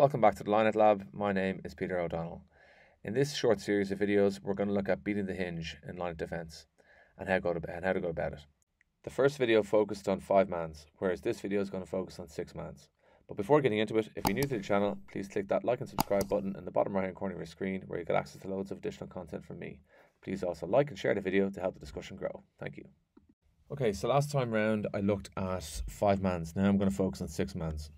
Welcome back to the Lineout Lab. My name is Peter O'Donnell. In this short series of videos, we're going to look at beating the hinge in Lineout Defence and how to go about it. The first video focused on 5-mans, whereas this video is going to focus on 6-mans. But before getting into it, if you're new to the channel, please click that like and subscribe button in the bottom right hand corner of your screen where you get access to loads of additional content from me. Please also like and share the video to help the discussion grow. Thank you. Okay, so last time round I looked at 5-mans. Now I'm going to focus on 6-mans.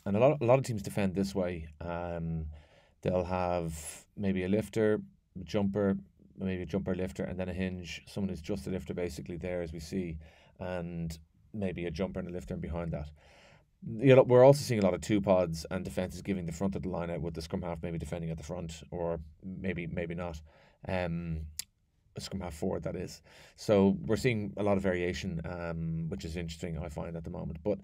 And a lot of teams defend this way. They'll have maybe a lifter, a jumper, maybe a jumper lifter, and then a hinge. Someone who's just a lifter basically there, as we see, and maybe a jumper and a lifter behind that. You know, we're also seeing a lot of 2-pods and defences giving the front of the line out with the scrum half maybe defending at the front, or maybe not. A scrum half forward, that is. So we're seeing a lot of variation, which is interesting, I find, at the moment. But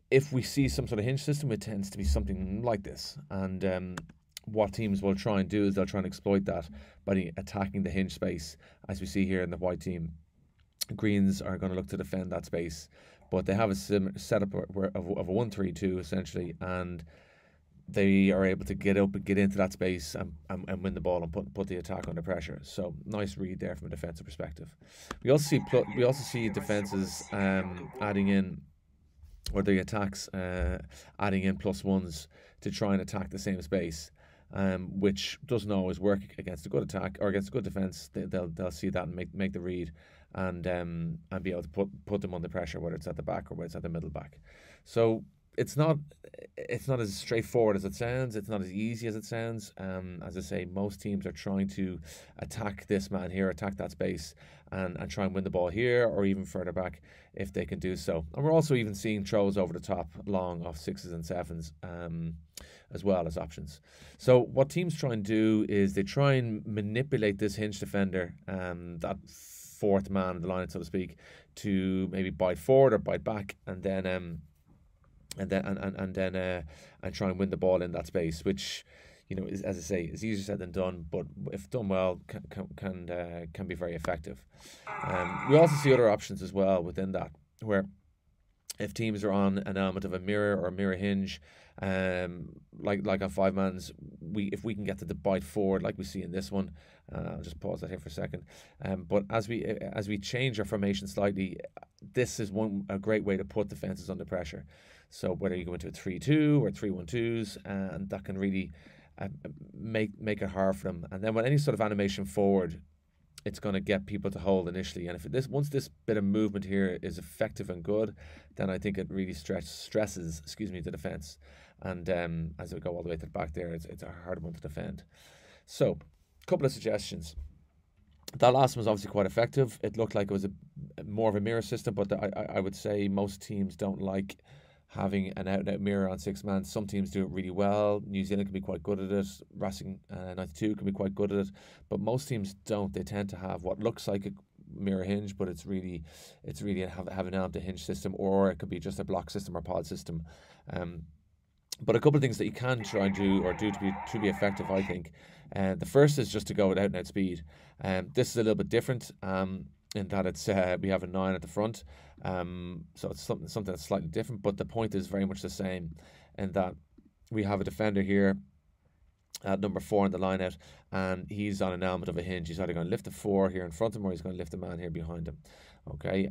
if we see some sort of hinge system, it tends to be something like this. And what teams will try and do is they'll try and exploit that by attacking the hinge space, as we see here in the white team. Greens are going to look to defend that space, but they have a setup of a 1-3-2 essentially, and they are able to get up and get into that space and win the ball and put the attack under pressure. So nice read there from a defensive perspective. We also see defenses adding in, or the attacks adding in +1s to try and attack the same space, which doesn't always work against a good attack or against a good defense. They'll see that and make the read and be able to put them under pressure, whether it's at the back or whether it's at the middle back. So it's not as straightforward as it sounds. It's not as easy as it sounds. As I say, most teams are trying to attack this man here, attack that space, and try and win the ball here or even further back if they can do so. And we're also even seeing throws over the top long off 6s and 7s as well as options. So what teams try and do is they try and manipulate this hinge defender, that 4th man in the line, so to speak, to maybe bite forward or bite back, and then try and win the ball in that space, which, you know, is, as I say, is easier said than done, but if done well, can be very effective. We also see other options as well within that, where if teams are on an element of a mirror or a mirror hinge, like on 5-mans, if we can get to the bite forward, like we see in this one, I'll just pause that here for a second. But as we change our formation slightly, this is a great way to put defenses under pressure. So whether you go into a 3-2 or 3-1-2s, and that can really make it hard for them. And then with any sort of animation forward, it's going to get people to hold initially. And if once this bit of movement here is effective and good, then I think it really stresses the defence. And as we go all the way to the back there, it's a hard one to defend. So, a couple of suggestions. That last one was obviously quite effective. It looked like it was more of a mirror system, but I would say most teams don't like having an out-and-out mirror on 6-man. Some teams do it really well. New Zealand can be quite good at it. Racing 92 can be quite good at it. But most teams don't. They tend to have what looks like a mirror hinge, but it's really have an element of hinge system, or it could be just a block system or pod system. But a couple of things that you can try and do to be effective, I think. The first is just to go with out-and-out speed. This is a little bit different. In that it's we have a 9 at the front, so it's something that's slightly different, but the point is very much the same, in that we have a defender here at number 4 in the line out, and he's on an element of a hinge. He's either going to lift the 4 here in front of him, or he's going to lift the man here behind him. Okay,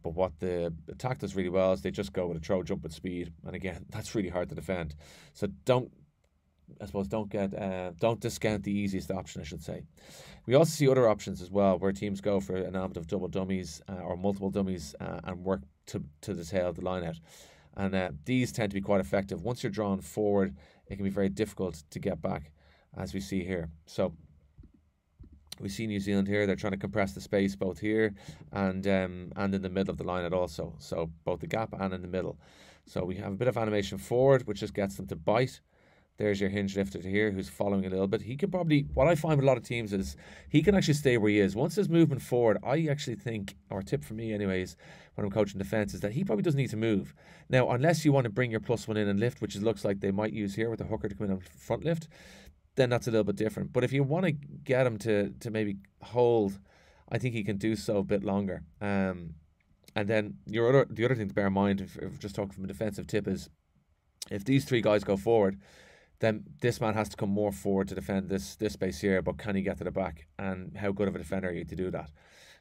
but what the attack does really well is they just go with a throw jump with speed, and again, that's really hard to defend. So don't discount the easiest option, I should say. We also see other options as well, where teams go for an element of double dummies or multiple dummies and work to the tail of the line out. And these tend to be quite effective. Once you're drawn forward, it can be very difficult to get back, as we see here. So we see New Zealand here. They're trying to compress the space both here and in the middle of the line out also. So both the gap and in the middle. So we have a bit of animation forward, which just gets them to bite. There's your hinge lifter here, who's following a little bit. He can probably, what I find with a lot of teams is he can actually stay where he is. Once there's movement forward, I actually think, or a tip for me anyways, when I'm coaching defence, is that he probably doesn't need to move. Now, unless you want to bring your +1 in and lift, which it looks like they might use here with the hooker to come in on front lift, then that's a little bit different. But if you want to get him to maybe hold, I think he can do so a bit longer. And then the other thing to bear in mind, if just talking from a defensive tip, is If these three guys go forward, then this man has to come more forward to defend this space here, but can he get to the back? And how good of a defender are you to do that?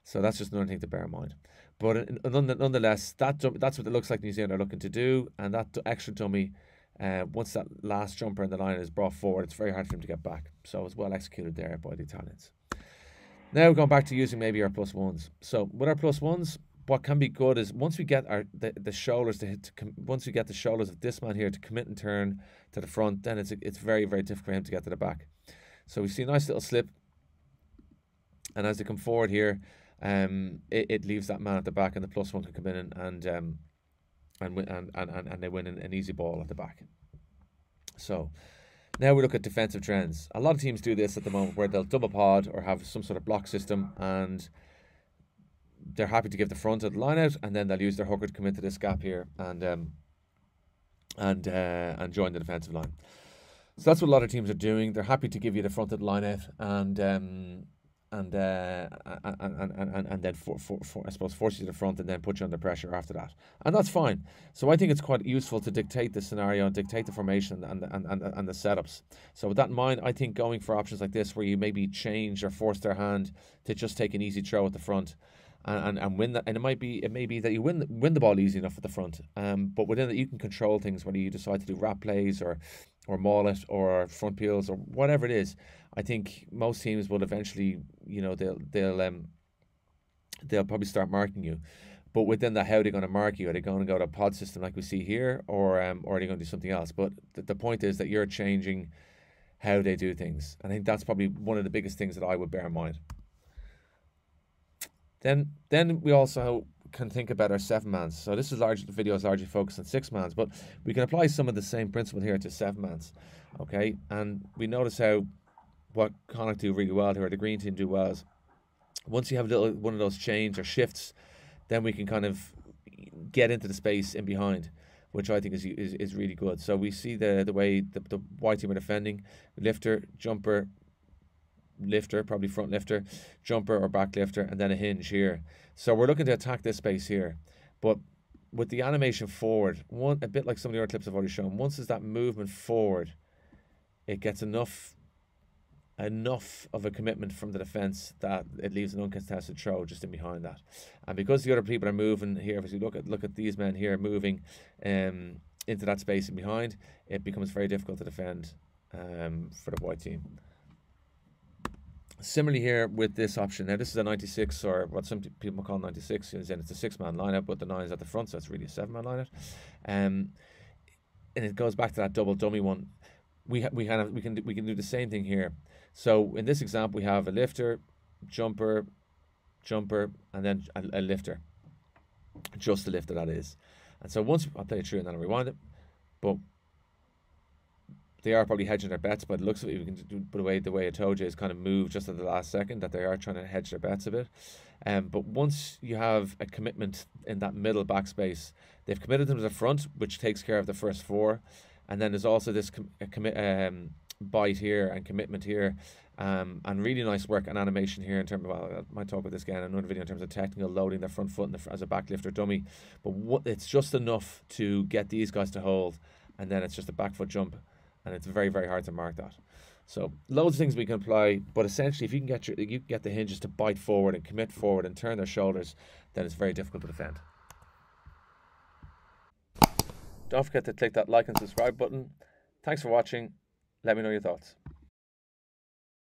So that's just another thing to bear in mind. But nonetheless, that's what it looks like New Zealand are looking to do. And that extra dummy, once that last jumper in the line is brought forward, it's very hard for him to get back. So it's well executed there by the Italians. Now going back to using maybe our plus ones. So with our plus ones, what can be good is once we get the shoulders to hit, once we get the shoulders of this man here to commit and turn to the front, then it's very, very difficult for him to get to the back. So we see a nice little slip, and as they come forward here, it leaves that man at the back, and the plus one can come in and they win an easy ball at the back. So now we look at defensive trends. A lot of teams do this at the moment, where they'll double pod or have some sort of block system, and they're happy to give the front of the line out, and then they'll use their hooker to come into this gap here and join the defensive line. So that's what a lot of teams are doing. They're happy to give you the front of the line out and then I suppose force you to the front and then put you under pressure after that, and that's fine. So I think it's quite useful to dictate the scenario and dictate the formation and the setups. So with that in mind, I think going for options like this, where you maybe change or force their hand to just take an easy throw at the front, and win that, and it may be that you win the ball easy enough at the front, but within that you can control things, whether you decide to do wrap plays or maul it or front peels or whatever it is. I think most teams will eventually, they'll probably start marking you, but within that, how are they going to mark you? Are they going to go to a pod system like we see here, or are they going to do something else? But the point is that you're changing how they do things. I think that's probably one of the biggest things that I would bear in mind. Then we also can think about our 7-mans. So this is the video is largely focused on 6-mans, but we can apply some of the same principle here to 7-mans. Okay, and we notice how what Connacht do really well here, the green team do well, is once you have one of those chains or shifts, then we can kind of get into the space in behind, which I think is really good. So we see the way the white team are defending: lifter, jumper, lifter, probably front lifter, jumper or back lifter, and then a hinge here. So we're looking to attack this space here, but with the animation forward, a bit like some of the other clips I've already shown, once there's that movement forward, it gets enough of a commitment from the defence that it leaves an uncontested throw just in behind that. And because the other people are moving here, if you look at these men here moving into that space in behind, it becomes very difficult to defend for the white team. Similarly here with this option. Now this is a 96, or what some people call 96, and it's a 6-man lineup, but the 9 is at the front, so it's really a 7-man lineup. And it goes back to that double dummy one. We can do the same thing here. So in this example, we have a lifter, jumper, and then a lifter, just a lifter, that is. And so once I'll play it through and then I'll rewind it, but they are probably hedging their bets, but it looks like we can do the way I told you is kind of move just at the last second, that they are trying to hedge their bets a bit. But once you have a commitment in that middle backspace, they've committed them to the front, which takes care of the first 4, and then there's also this bite here and commitment here, and really nice work and animation here in terms of, well, I might talk about this again in another video in terms of technical loading their front foot as a back lifter dummy, but it's just enough to get these guys to hold, and then it's just a back foot jump, and it's very, very hard to mark that. So loads of things we can apply, but essentially if you can get the hinges to bite forward and commit forward and turn their shoulders, then it's very difficult to defend. Don't forget to click that like and subscribe button. Thanks for watching. Let me know your thoughts.